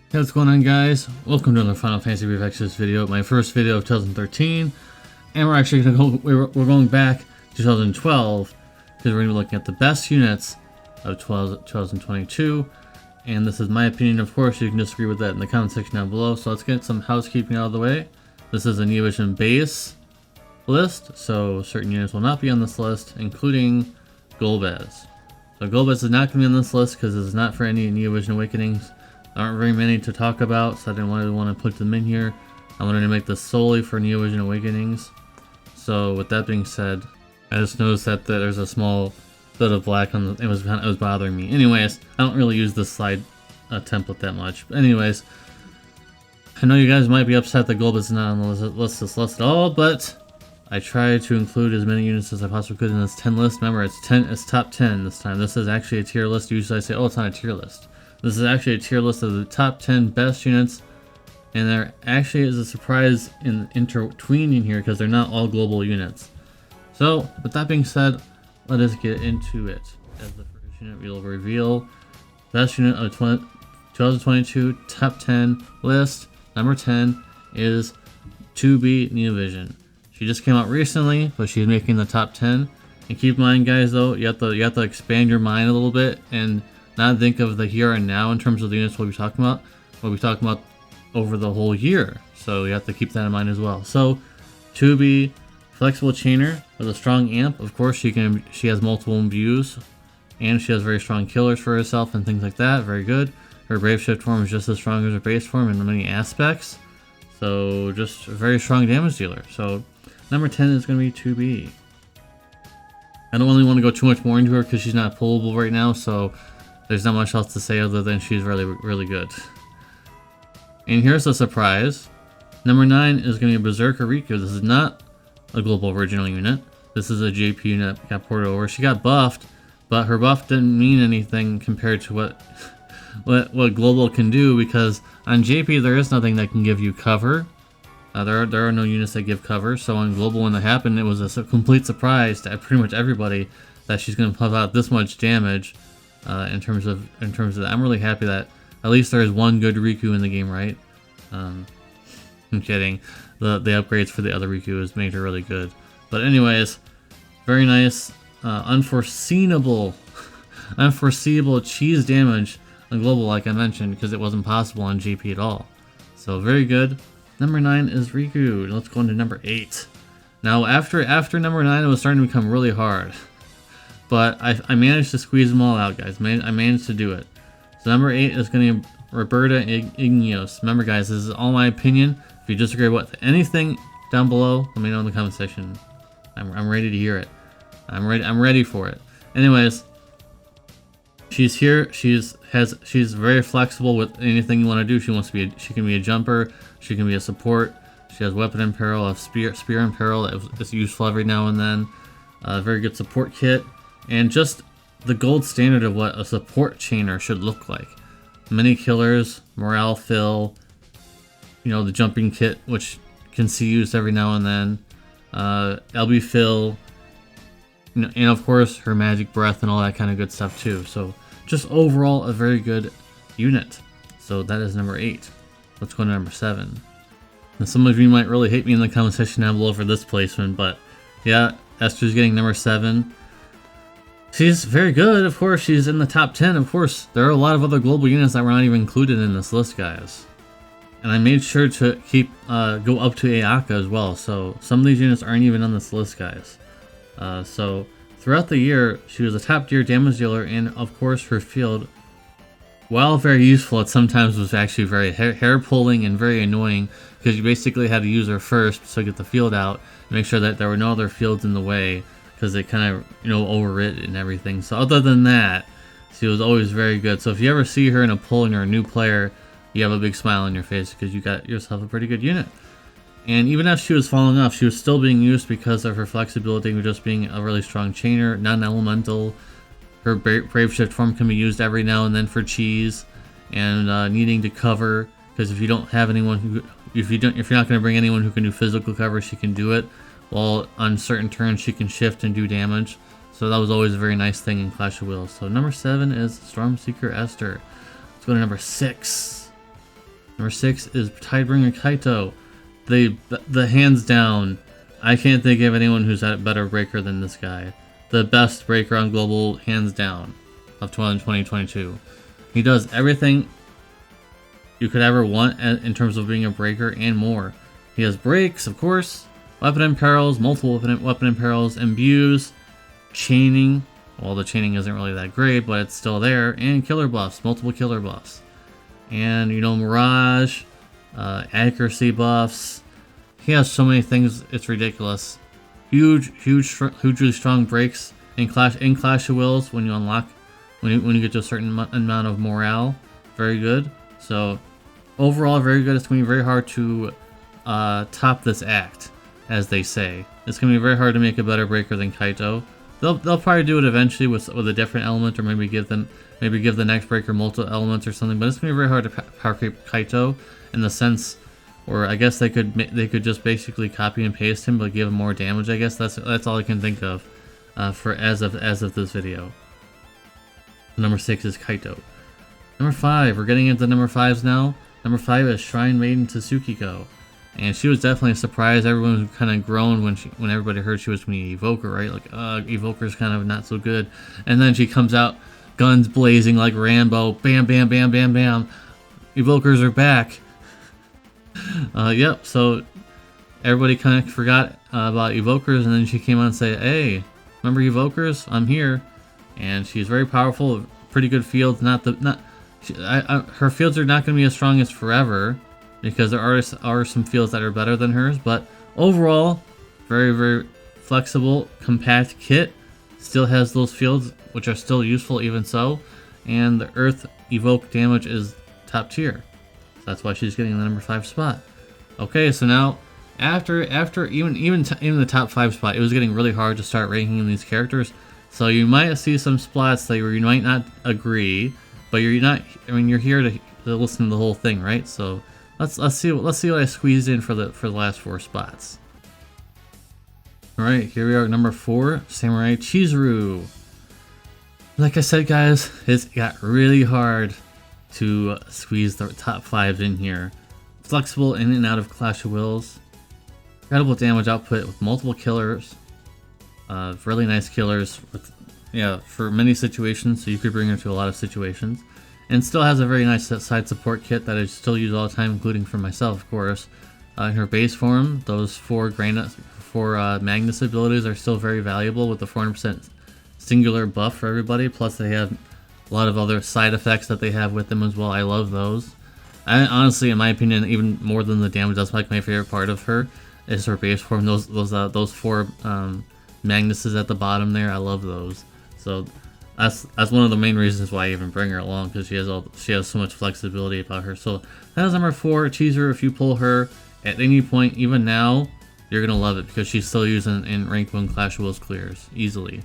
Hey, what's going on, guys? Welcome to another Final Fantasy Brave Exvius video, my first video of 2013, and we're actually gonna go. We're going back to 2012 because we're gonna be looking at the best units of 2022, and this is my opinion. Of course, you can disagree with that in the comment section down below. So let's get some housekeeping out of the way. This is a New Vision base list, so certain units will not be on this list, including Golbez. So Golbez is not going to be on this list because it's not for any New Vision Awakenings. There aren't very many to talk about, so I didn't really want to put them in here. I wanted to make this solely for New Vision Awakenings. So with that being said, I just noticed that there's a small bit of black on the. It was bothering me. Anyways, I don't really use this slide template that much. But anyways, I know you guys might be upset that Golbez is not on the list at all, but I tried to include as many units as I possibly could in this 10 list. Remember, it's top 10 this time. This is actually a tier list. Usually I say, oh, it's not a tier list. This is actually a tier list of the top 10 best units, and there actually is a surprise in intertwining here because they're not all global units. So, with that being said, let us get into it. As the first unit, we'll reveal best unit of 2022 top 10 list. Number 10 is 2B New Vision. She just came out recently, but she's making the top 10. And keep in mind, guys, though, you have to expand your mind a little bit and not think of the here and now in terms of the units we'll be talking about. We'll be talking about over the whole year, so you have to keep that in mind as well. So, 2B, flexible chainer with a strong amp. Of course, she has multiple imbues, and she has very strong killers for herself and things like that. Very good. Her Brave Shift form is just as strong as her base form in many aspects. So, just a very strong damage dealer. So, number 10 is going to be 2B. I don't really want to go too much more into her because she's not pullable right now, so there's not much else to say other than she's really, really good. And here's a surprise. Number 9 is going to be Berserker RIKKU. This is not a global original unit. This is a JP unit that got ported over. She got buffed, but her buff didn't mean anything compared to what global can do, because on JP there is nothing that can give you cover. There are no units that give cover. So on global, when that happened, it was a complete surprise to pretty much everybody that she's going to pump out this much damage. In terms of that, I'm really happy that at least there is one good RIKKU in the game, right? I'm kidding. The upgrades for the other RIKKU has made her really good. But anyways, very nice, unforeseeable cheese damage on global, like I mentioned, because it wasn't possible on GP at all. So very good. Number 9 is RIKKU. Let's go into number 8. Now after number 9, it was starting to become really hard. But I managed to squeeze them all out, guys. I managed to do it. So number 8 is going to be REBERTA IGNITOS. Remember, guys, this is all my opinion. If you disagree with anything down below, let me know in the comment section. I'm ready to hear it. I'm ready for it. Anyways, she's here. She's very flexible with anything you want to do. She can be a jumper. She can be a support. She has weapon in peril, a spear in peril that's useful every now and then. A very good support kit. And just the gold standard of what a support chainer should look like. Many killers, morale fill, the jumping kit, which can see used every now and then, LB fill, and of course her magic breath and all that kind of good stuff too. So just overall a very good unit. So that is number 8. Let's go to number 7. Now some of you might really hate me in the comment section down below for this placement, but yeah, Esther's getting number 7. She's very good, of course. She's in the top 10, of course. There are a lot of other global units that were not even included in this list, guys. And I made sure to keep go up to Ayaka as well. So some of these units aren't even on this list, guys. So throughout the year, she was a top tier damage dealer, and of course her field, while very useful, it sometimes was actually very hair pulling and very annoying because you basically had to use her first to get the field out and make sure that there were no other fields in the way, because they kind of, overwrit and everything. So other than that, she was always very good. So if you ever see her in a pull and you're a new player, you have a big smile on your face because you got yourself a pretty good unit. And even if she was falling off, she was still being used because of her flexibility with just being a really strong chainer, non-elemental. Her Brave Shift form can be used every now and then for cheese and needing to cover, because if you don't have anyone who, if you're not going to bring anyone who can do physical cover, she can do it. While on certain turns she can shift and do damage. So that was always a very nice thing in Clash of Wills. So number 7 is Stormseeker ESTHER. Let's go to number 6. Number 6 is Tidebringer KAITO. The hands down, I can't think of anyone who's a better breaker than this guy. The best breaker on global, hands down, of 2022. He does everything you could ever want in terms of being a breaker and more. He has breaks, of course, weapon imperils, multiple weapon imperils, imbues, chaining. Well, the chaining isn't really that great, but it's still there, and killer buffs, multiple killer buffs. And, you know, mirage, accuracy buffs. He has so many things, it's ridiculous. Hugely strong breaks in Clash of Wills when you unlock, when you get to a certain amount of morale. Very good. So overall, very good. It's going to be very hard to top this act, as they say. It's going to be very hard to make a better breaker than KAITO. They'll probably do it eventually with a different element, or maybe give the next breaker multiple elements or something. But it's going to be very hard to power creep KAITO in the sense, or I guess they could just basically copy and paste him, but give him more damage. I guess that's all I can think of for as of this video. Number 6 is KAITO. Number 5, we're getting into number 5s now. Number 5 is Shrine Maiden TSUKIKO. And she was definitely a surprise. Everyone was kind of groaned when everybody heard she was going to be Evoker, right? Like, Evoker's kind of not so good. And then she comes out, guns blazing like Rambo. Bam, bam, bam, bam, bam. Evokers are back. Yep, so everybody kind of forgot about Evokers, and then she came on and said, hey, remember Evokers? I'm here. And she's very powerful, pretty good fields. Her fields are not going to be as strong as Forever, because there are some fields that are better than hers, but overall, very, very flexible, compact kit. Still has those fields, which are still useful even so, and the Earth evoke damage is top tier. So that's why she's getting the number 5 spot. Okay, so now, after even the top 5 spot, it was getting really hard to start ranking these characters. So you might see some spots that you might not agree, but you're not. I mean, you're here to listen to the whole thing, right? So let's see what I squeezed in for the last 4 spots. All right, here we are at number 4, Samurai CHIZURU. Like I said, guys, it's got really hard to squeeze the top 5 in here. Flexible in and out of Clash of Wills. Incredible damage output with multiple killers. Really nice killers with, for many situations, so you could bring her to a lot of situations. And still has a very nice side support kit that I still use all the time, including for myself, of course. In her base form, those 4 Magnus abilities are still very valuable with the 400% singular buff for everybody. Plus they have a lot of other side effects that they have with them as well. I love those. Honestly, in my opinion, even more than the damage, that's like my favorite part of her is her base form. Those 4 Magnuses at the bottom there, I love those. So that's one of the main reasons why I even bring her along, because she has so much flexibility about her. So that is number 4, CHIZURU. If you pull her at any point, even now, you're gonna love it because she's still using in rank 1 Clash of Wills clears easily.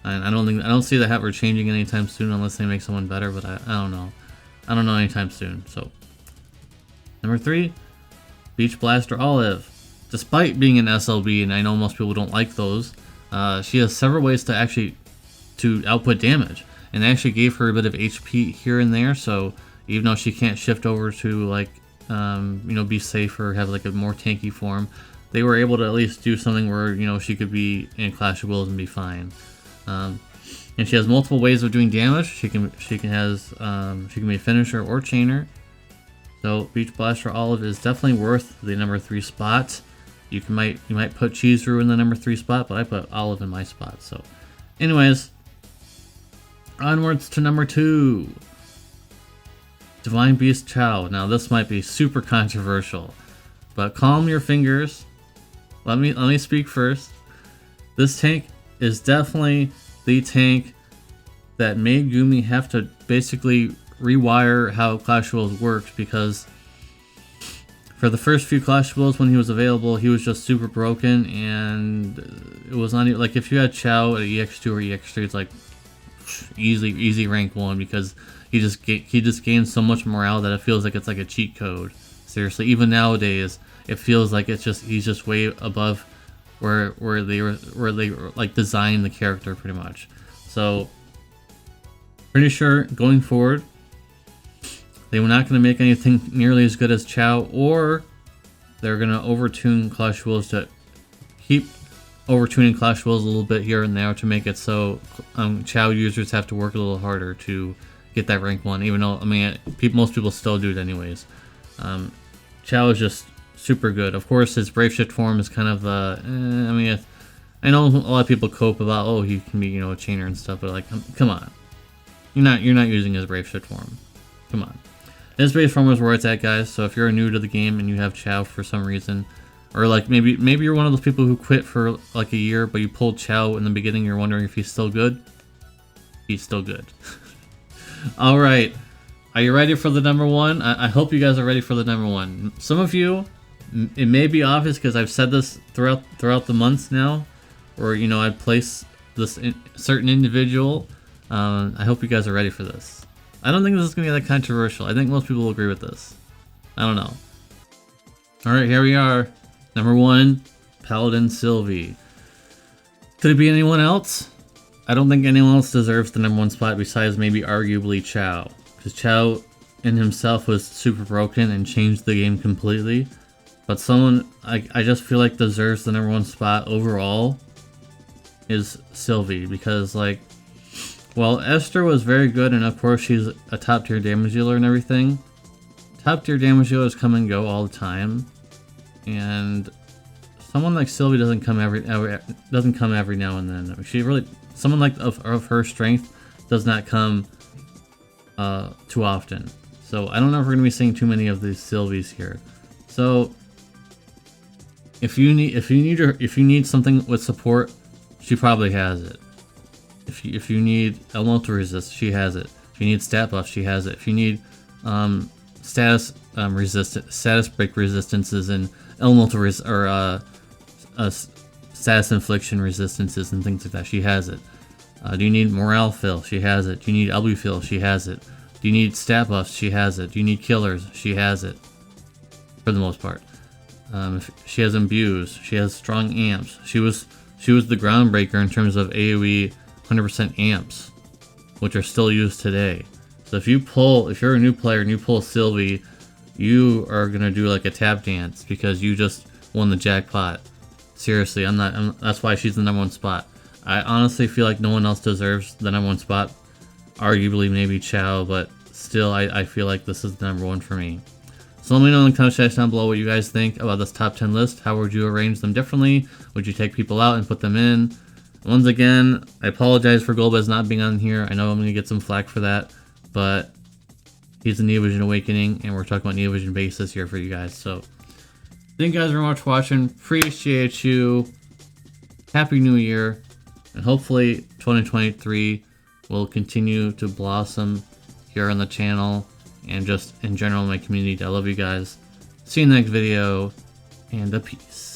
And I don't see that ever changing anytime soon unless they make someone better. But I don't know. I don't know anytime soon. So number 3, Beach Blaster Olive. Despite being an SLB, and I know most people don't like those, she has several ways to output damage, and they actually gave her a bit of HP here and there. So even though she can't shift over to like be safe or have like a more tanky form, they were able to at least do something where she could be in Clash of Wills and be fine. And she has multiple ways of doing damage. She can be a finisher or chainer. So Beach Blaster Olive is definitely worth the number 3 spot. You might put CHIZURU in the number 3 spot, but I put Olive in my spot. So, anyways, onwards to number 2, Divine Beast CHOW. Now this might be super controversial, but calm your fingers. Let me speak first. This tank is definitely the tank that made Gumi have to basically rewire how Clash of Wills works, because for the first few Clash of Wills when he was available, he was just super broken, and it was not even, like, if you had CHOW at EX2 or EX3, it's like easy rank 1, because he just gains so much morale that it feels like it's like a cheat code. Seriously, even nowadays, it feels like he's just way above where they like designed the character pretty much. So pretty sure going forward, They're not going to make anything nearly as good as CHOW, or they're going to overtune Clash Wheels to keep overtuning Clash Wheels a little bit here and there to make it so CHOW users have to work a little harder to get that rank 1, even though, I mean, most people still do it anyways. CHOW is just super good. Of course, his Brave Shift form is kind of, I mean, I know a lot of people cope about, oh, he can be, you know, a chainer and stuff, but like, come on. You're not using his Brave Shift form. Come on. His base form is where it's at, guys, so if you're new to the game and you have CHOW for some reason, or like maybe you're one of those people who quit for like a year, but you pulled CHOW in the beginning, you're wondering if he's still good. He's still good. Alright, are you ready for the number 1? I hope you guys are ready for the number 1. Some of you, it may be obvious because I've said this throughout the months now, or you know, I place this certain individual. I hope you guys are ready for this. I don't think this is going to be that controversial. I think most people will agree with this. I don't know. Alright, here we are. Number 1, Paladin SYLVIE. Could it be anyone else? I don't think anyone else deserves the number 1 spot besides maybe arguably CHOW. Because CHOW in himself was super broken and changed the game completely. But someone I just feel like deserves the number 1 spot overall is SYLVIE. Because like, well, Esther was very good, and of course she's a top tier damage dealer and everything. Top tier damage dealers come and go all the time, and someone like SYLVIE doesn't come every now and then. She really, someone like of her strength does not come too often. So I don't know if we're gonna be seeing too many of these SYLVIEs here. So if you need something with support, she probably has it. If you need elemental resist, she has it. If you need stat buff, she has it. If you need status break resistances and elemental status infliction resistances and things like that, she has it. Do you need morale fill? She has it. Do you need LB fill? She has it. Do you need stat buffs? She has it. Do you need killers? She has it. For the most part, she has imbues. She has strong amps. She was the groundbreaker in terms of AoE 100% amps, which are still used today. So if you're a new player and you pull SYLVIE, you are gonna do like a tap dance because you just won the jackpot. Seriously, that's why she's the number 1 spot. I honestly feel like no one else deserves the number 1 spot. Arguably maybe CHOW, but still I feel like this is the number 1 for me. So let me know in the comment section down below what you guys think about this top 10 list. How would you arrange them differently? Would you take people out and put them in? Once again, I apologize for Golbez not being on here. I know I'm going to get some flack for that, but he's a Neo Vision Awakening, and we're talking about Neo Vision bases here for you guys. So, thank you guys very much for watching. Appreciate you. Happy New Year, and hopefully 2023 will continue to blossom here on the channel and just in general in my community. I love you guys. See you in the next video, and a peace.